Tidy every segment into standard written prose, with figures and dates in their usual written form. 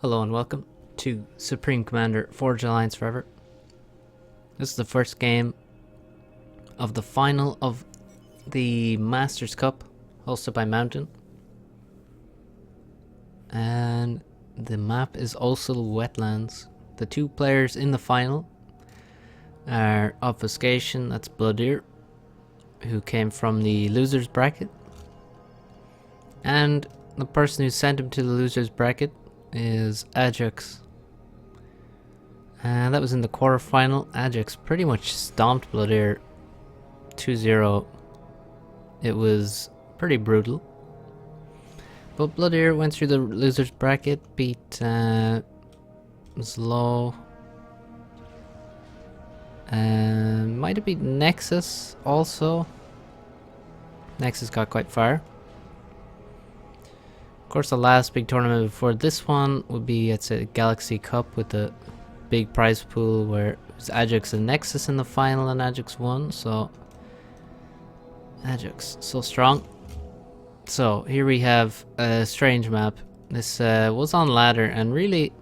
Hello and welcome to Supreme Commander Forge Alliance Forever. This is the first game of the final of the Masters Cup hosted by Mountain. And the map is also Wetlands. The two players in the final are Obfuscation, that's Blodir, who came from the losers bracket. And the person who sent him to the losers bracket is Adjux. And that was in the quarterfinal. Adjux pretty much stomped Blodir 2-0. It was pretty brutal. But Blodir went through the losers bracket, beat Slow. Might have beat Nexus also. Nexus got quite far. Of course, the last big tournament before this one would be, it's a Galaxy Cup with the big prize pool where it was Adjux and Nexus in the final, and Adjux won. So Adjux so strong. So here we have a strange map. This was on ladder, and really,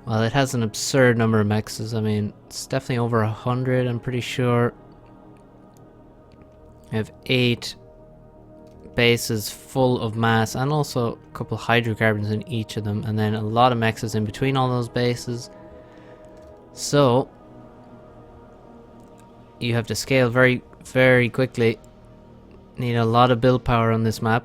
well, it has an absurd number of mexes. I mean, it's definitely over 100. I'm pretty sure. I have 8 bases full of mass, and also a couple hydrocarbons in each of them, and then a lot of mexes in between all those bases. So you have to scale very, very quickly. Need a lot of build power on this map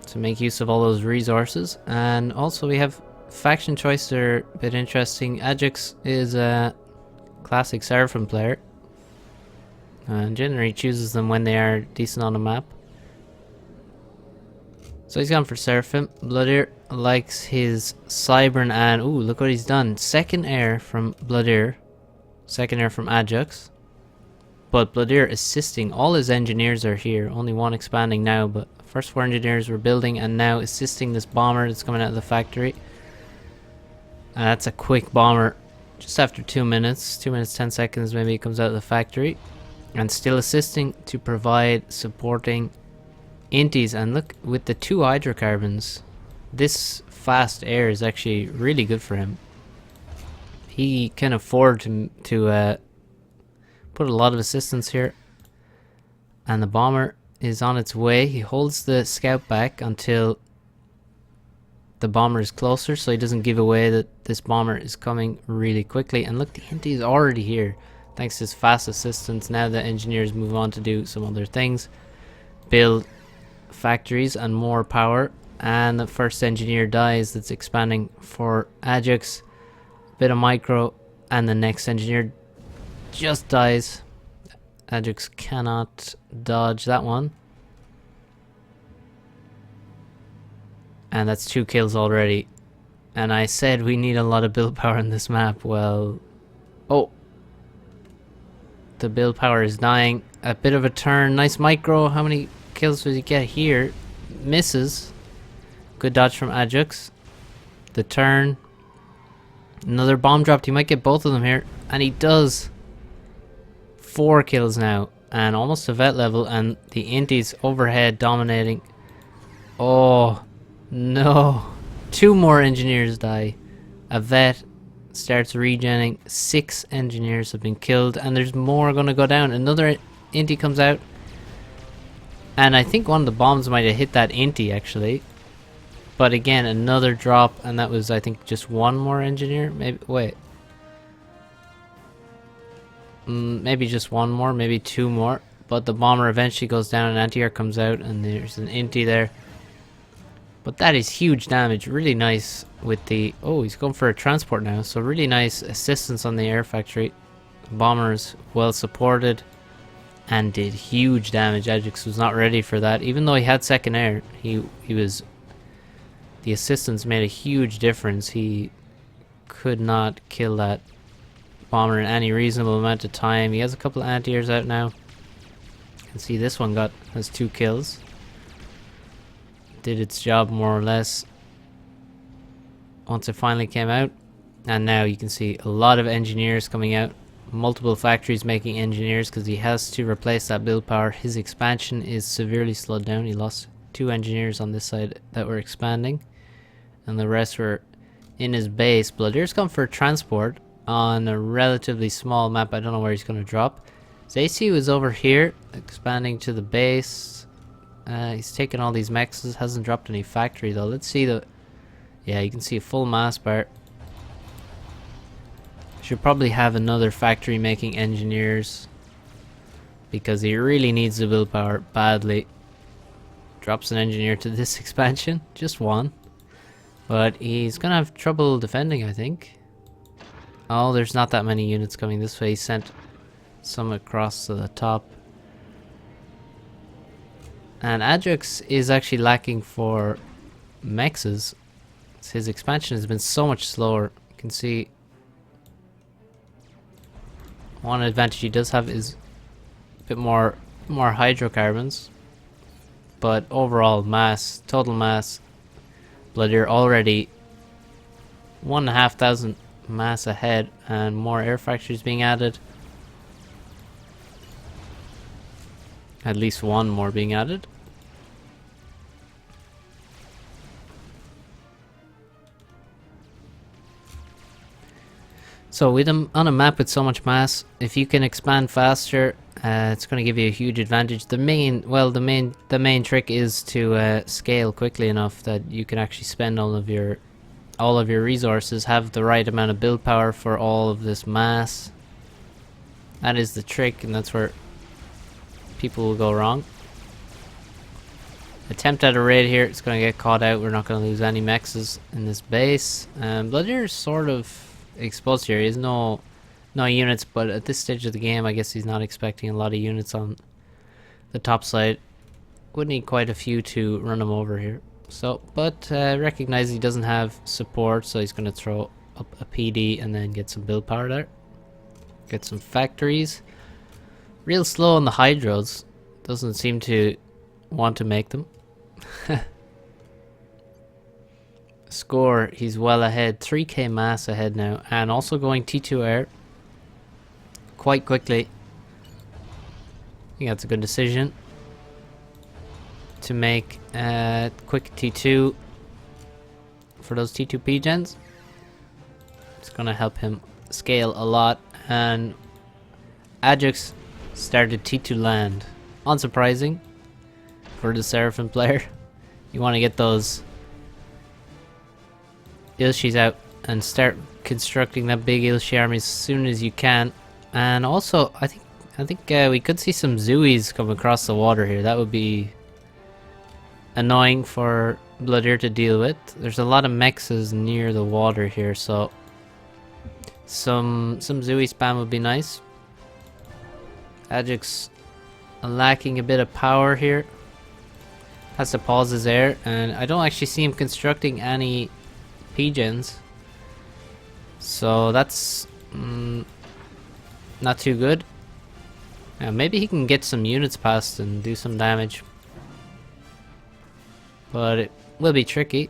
to make use of all those resources. And also we have faction choices are a bit interesting. Adjux is a classic Seraphim player, and generally chooses them when they are decent on the map. So he's gone for Seraphim. Blodir likes his Cybern, and ooh, look what he's done. Second air from Blodir. Second air from Adjux. But Blodir assisting. All his engineers are here. Only one expanding now, but first 4 engineers were building and now assisting this bomber that's coming out of the factory. And that's a quick bomber. Just after 2 minutes. 2 minutes 10 seconds maybe it comes out of the factory. And still assisting to provide supporting inties. And look, with the 2 hydrocarbons, this fast air is actually really good for him. He can afford to put a lot of assistance here. And the bomber is on its way. He holds the scout back until the bomber is closer, so he doesn't give away that this bomber is coming really quickly. And look, the intie is already here thanks to his fast assistance. Now the engineers move on to do some other things, build factories and more power. And the first engineer dies that's expanding for Adjux. Bit of micro, and the next engineer just dies. Adjux cannot dodge that one. And that's 2 kills already. And I said we need a lot of build power in this map. Well, oh, the build power is dying. A bit of a turn. Nice micro. How many kills does he get here? Misses. Good dodge from Adjux. The turn. Another bomb dropped. He might get both of them here. And he does. 4 kills now. And almost to vet level. And the inties overhead dominating. Oh, no. 2 more engineers die. A vet starts regenning. 6 engineers have been killed. And there's more going to go down. Another intie comes out. And I think one of the bombs might have hit that intie actually. But again, another drop. And that was, I think, just 1 more engineer. Maybe, wait. Maybe just 1 more, maybe 2 more. But the bomber eventually goes down and anti-air comes out. And there's an intie there. But that is huge damage. Really nice with the... Oh, he's going for a transport now. So really nice assistance on the air factory. Bombers well supported. And did huge damage. Adjux was not ready for that. Even though he had second air, he was... The assistance made a huge difference. He could not kill that bomber in any reasonable amount of time. He has a couple of anti-airs out now. You can see this one has 2 kills. Did its job more or less once it finally came out. And now you can see a lot of engineers coming out. Multiple factories making engineers because he has to replace that build power. His expansion is severely slowed down. He lost 2 engineers on this side that were expanding. and the rest were in his base. Blodir's come for transport on a relatively small map. I don't know where he's going to drop. Zacu is over here, expanding to the base. He's taking all these mexes, hasn't dropped any factory though. Let's see the... Yeah, you can see a full mass bar. Should probably have another factory making engineers, because he really needs the willpower badly. Drops an engineer to this expansion, just one. But he's gonna have trouble defending, I think. Oh, there's not that many units coming this way. He sent some across to the top. And Adjux is actually lacking for mexes. His expansion has been so much slower. You can see one advantage he does have is a bit more hydrocarbons. But overall mass, total mass, Blodir already 1,500 mass ahead, and more air factories being added. At least one more being added. So with on a map with so much mass, if you can expand faster, it's going to give you a huge advantage. The main trick is to scale quickly enough that you can actually spend all of your resources, have the right amount of build power for all of this mass. That is the trick, and that's where people will go wrong. Attempt at a raid here, it's going to get caught out. We're not going to lose any mexes in this base. Blodir is sort of exposed here. He has no units, but at this stage of the game, I guess he's not expecting a lot of units on the top side. Would need quite a few to run him over here. So, but recognize he doesn't have support, so he's going to throw up a PD and then get some build power there. Get some factories. Real slow on the hydros. Doesn't seem to want to make them. Score, he's well ahead. 3k mass ahead now. And also going T2 air. Quite quickly. I think that's a good decision. To make quick T2 for those T2P gens. It's gonna help him scale a lot. And Adjux started T2 land. Unsurprising for the Seraphim player. You want to get those Ilshis out and start constructing that big Ilshi army as soon as you can. And also, I think we could see some Zuis come across the water here. That would be annoying for Blodir to deal with. There's a lot of mexes near the water here, so some Zui spam would be nice. Adjux lacking a bit of power here. Has to pause his air, and I don't actually see him constructing any P-gens. So that's not too good. Maybe he can get some units past and do some damage. But it will be tricky.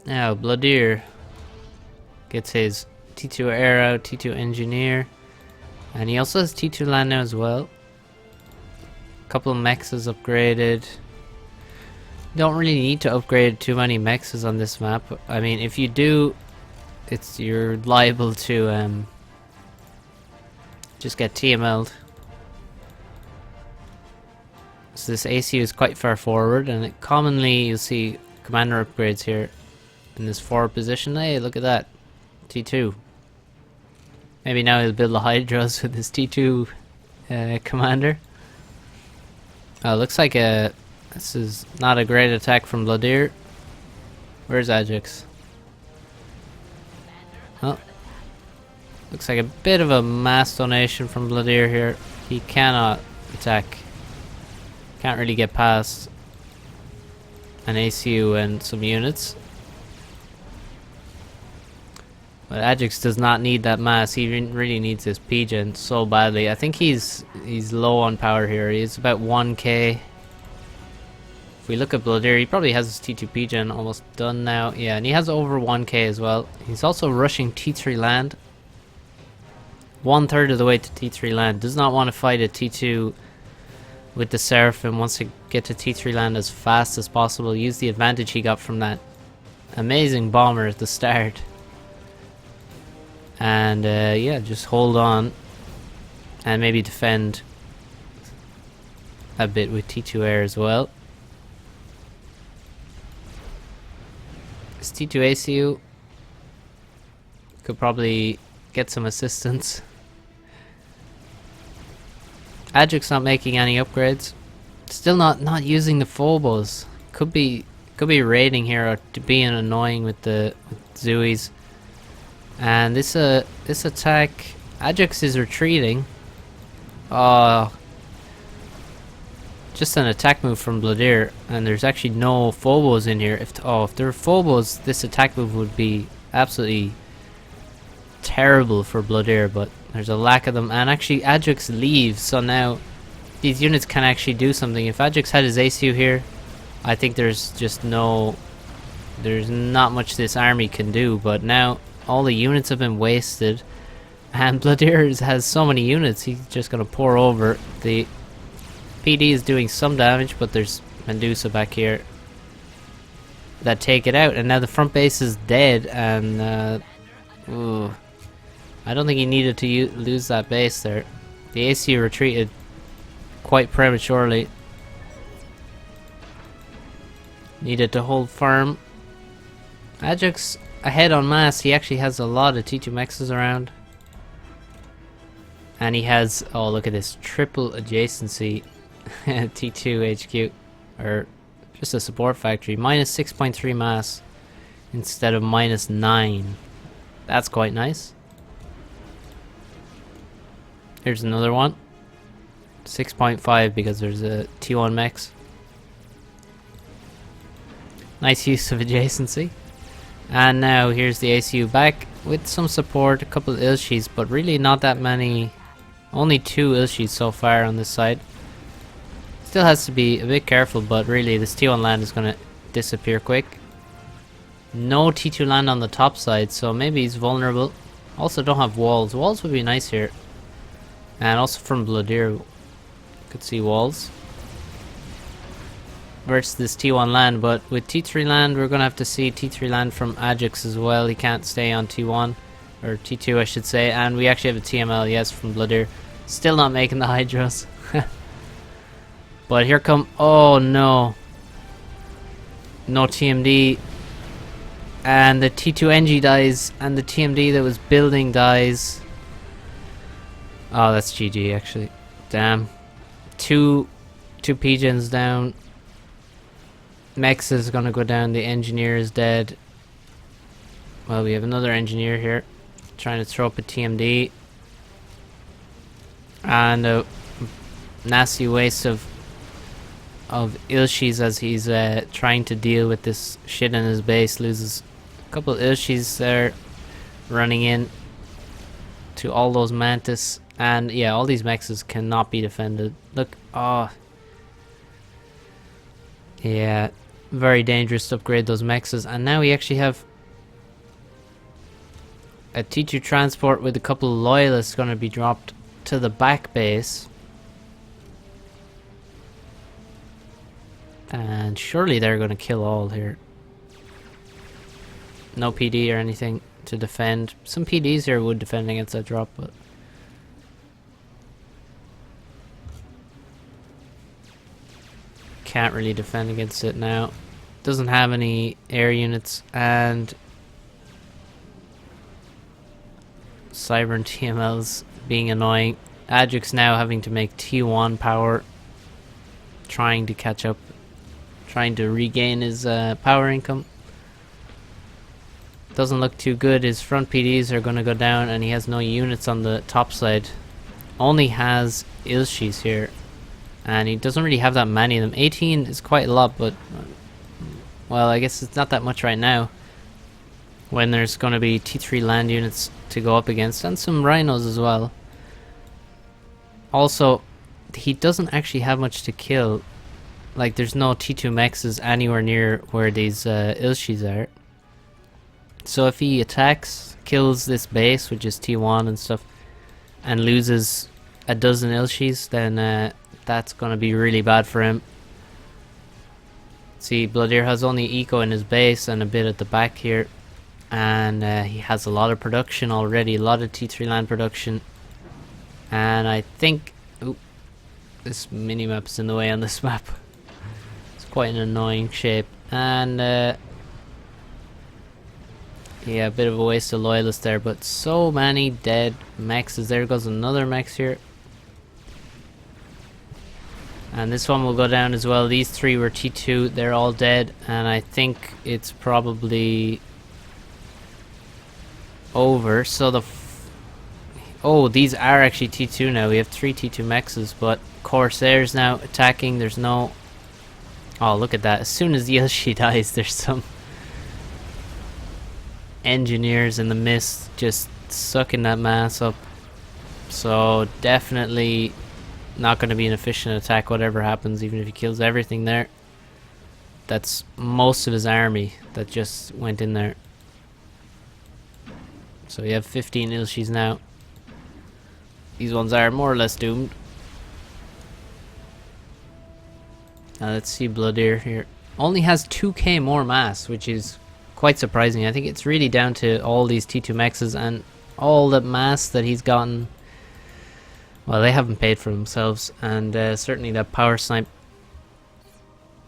Now Blodir gets his T2 air out, T2 engineer. And he also has T2 land now as well. A couple of mexes upgraded. Don't really need to upgrade too many mexes on this map. I mean, if you do, you're liable to just get TML'd. So this ACU is quite far forward, and commonly you'll see commander upgrades here in this forward position. Hey, look at that. T2. Maybe now he'll build the Hydras with his T2 commander. Oh, looks like this is not a great attack from Blodir. Where's Adjux? Oh. Looks like a bit of a mass donation from Blodir here. He cannot attack. Can't really get past an ACU and some units. But Adjux does not need that mass. He really needs his P-gen so badly. I think he's low on power here. He's about 1k. If we look at Blodir, he probably has his T2 P-gen almost done now. Yeah, and he has over 1k as well. He's also rushing T3 land. 1/3 of the way to T3 land. Does not want to fight a T2 with the Seraphim once get to T3 land as fast as possible, use the advantage he got from that amazing bomber at the start. And yeah, just hold on and maybe defend a bit with T2 air as well. This T2 ACU could probably get some assistance. Adjux not making any upgrades. Still not using the phobos. Could be raiding here or being annoying with the Zooies. And this attack, Adjux is retreating. Just an attack move from Blodir, and there's actually no phobos in here. If there were phobos, this attack move would be absolutely terrible for Blodir, but there's a lack of them. And actually Adjux leaves, so now these units can actually do something. If Adjux had his ACU here, I think there's not much this army can do, but now all the units have been wasted, and Blodir has so many units, he's just gonna pour over. The PD is doing some damage, but there's Medusa back here that take it out, and now the front base is dead, and I don't think he needed to lose that base there. The ACU retreated quite prematurely. Needed to hold firm. Adjux ahead on mass. He actually has a lot of T2 mexes around. And he has, oh look at this, triple adjacency T2 HQ, or just a support factory. Minus 6.3 mass instead of minus 9. That's quite nice. Here's another one. 6.5 because there's a T1 mex. Nice use of adjacency. And now here's the ACU back with some support, a couple of Ilshis, but really not that many. Only 2 Ilshis so far on this side. Still has to be a bit careful, but really this T1 land is going to disappear quick. No T2 land on the top side, so maybe he's vulnerable. Also don't have walls. Walls would be nice here. And also from Blodir, could see walls. Versus this T1 land, but with T3 land we're going to have to see T3 land from Adjux as well. He can't stay on T1, or T2 I should say, and we actually have a TML, yes, from Blodir. Still not making the Hydras. But here come, oh no. No TMD. And the T2 NG dies, and the TMD that was building dies. Oh, that's GG actually. Damn. Two pigeons down. Mex is gonna go down, the engineer is dead. Well, we have another engineer here trying to throw up a TMD. And a nasty waste of Ilshis as he's trying to deal with this shit in his base. Loses a couple of Ilshis there, running in to all those Mantis. And yeah, all these mexes cannot be defended. Look, oh. Yeah, very dangerous to upgrade those mexes. And now we actually have a T2 transport with a couple of loyalists going to be dropped to the back base. And surely they're going to kill all here. No PD or anything to defend. Some PDs here would defend against that drop, but can't really defend against it now. Doesn't have any air units, and Cyber and TMLs being annoying. Adjux now having to make T1 power, trying to catch up, trying to regain his power income. Doesn't look too good. His front PDs are going to go down, and he has no units on the top side. Only has Ilshis here, and he doesn't really have that many of them. 18 is quite a lot, but well, I guess it's not that much right now when there's going to be T3 land units to go up against, and some rhinos as well. Also, he doesn't actually have much to kill. Like, there's no T2 mexes anywhere near where these Ilshis are. So if he attacks, kills this base, which is T1 and stuff, and loses a dozen Ilshis, then that's going to be really bad for him. See, Blodir has only eco in his base and a bit at the back here. And he has a lot of production already, a lot of T3 land production. And I think... Ooh, this minimap's in the way on this map. It's quite an annoying shape. And yeah, a bit of a waste of loyalists there, but so many dead mexes. There goes another mex here. And this one will go down as well. These three were T2, they're all dead, and I think it's probably over. So the oh, these are actually T2 now. We have 3 T2 mexes, but Corsairs now attacking. There's no... Oh, look at that. As soon as Yilshi dies, there's some engineers in the mist just sucking that mass up. So definitely not going to be an efficient attack whatever happens, even if he kills everything there. That's most of his army that just went in there. So we have 15 Ilshis now. These ones are more or less doomed. Now let's see Blodir here. Only has 2k more mass, which is quite surprising. I think it's really down to all these T2 mexes and all the mass that he's gotten. Well, they haven't paid for themselves, and certainly that power snipe.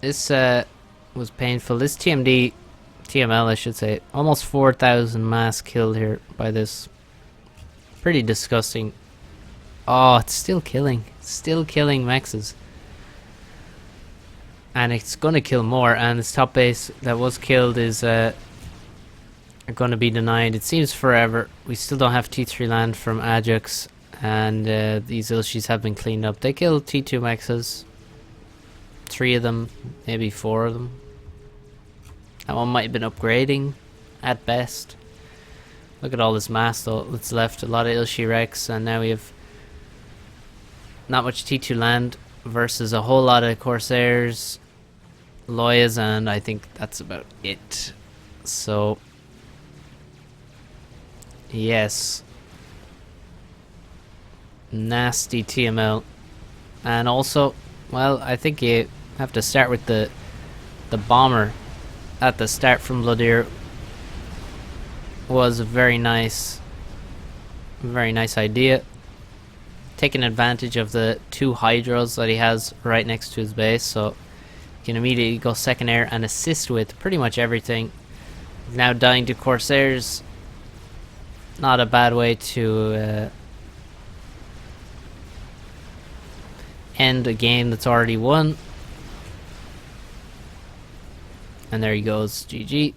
This was painful. This TML I should say, almost 4,000 mass killed here by this. Pretty disgusting. Oh, it's still killing mexes. And it's gonna kill more, and this top base that was killed is gonna be denied, it seems, forever. We still don't have T3 land from Adjux. And these Ilshis have been cleaned up. They killed T2 mexes. 3 of them, maybe 4 of them. That one might have been upgrading at best. Look at all this mass though that's left. A lot of Ilshi wrecks, and now we have not much T2 land versus a whole lot of Corsairs, Loyas, and I think that's about it. So yes. Nasty TML. And also, well, I think you have to start with the bomber at the start from Blodir. Was a very nice idea. Taking advantage of the 2 hydros that he has right next to his base, so he can immediately go second air and assist with pretty much everything. Now dying to Corsairs, not a bad way to end a game that's already won. And there he goes, GG.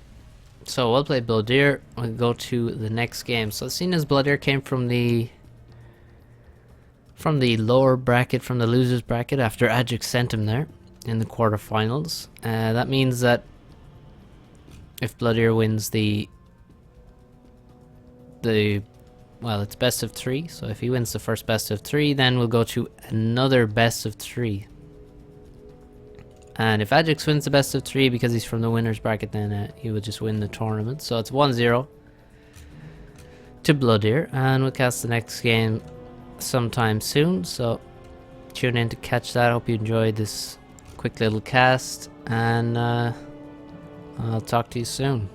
So well played, Blodir. We'll go to the next game. So seeing as Blodir came from the lower bracket, from the losers bracket, after Adjux sent him there in the quarterfinals, that means that if Blodir wins well, it's best of 3, so if he wins the first best of 3, then we'll go to another best of 3. And if Adjux wins the best of 3 because he's from the winners bracket, then he will just win the tournament. So it's 1-0 to Blodir, and we'll cast the next game sometime soon, so tune in to catch that. Hope you enjoyed this quick little cast, and I'll talk to you soon.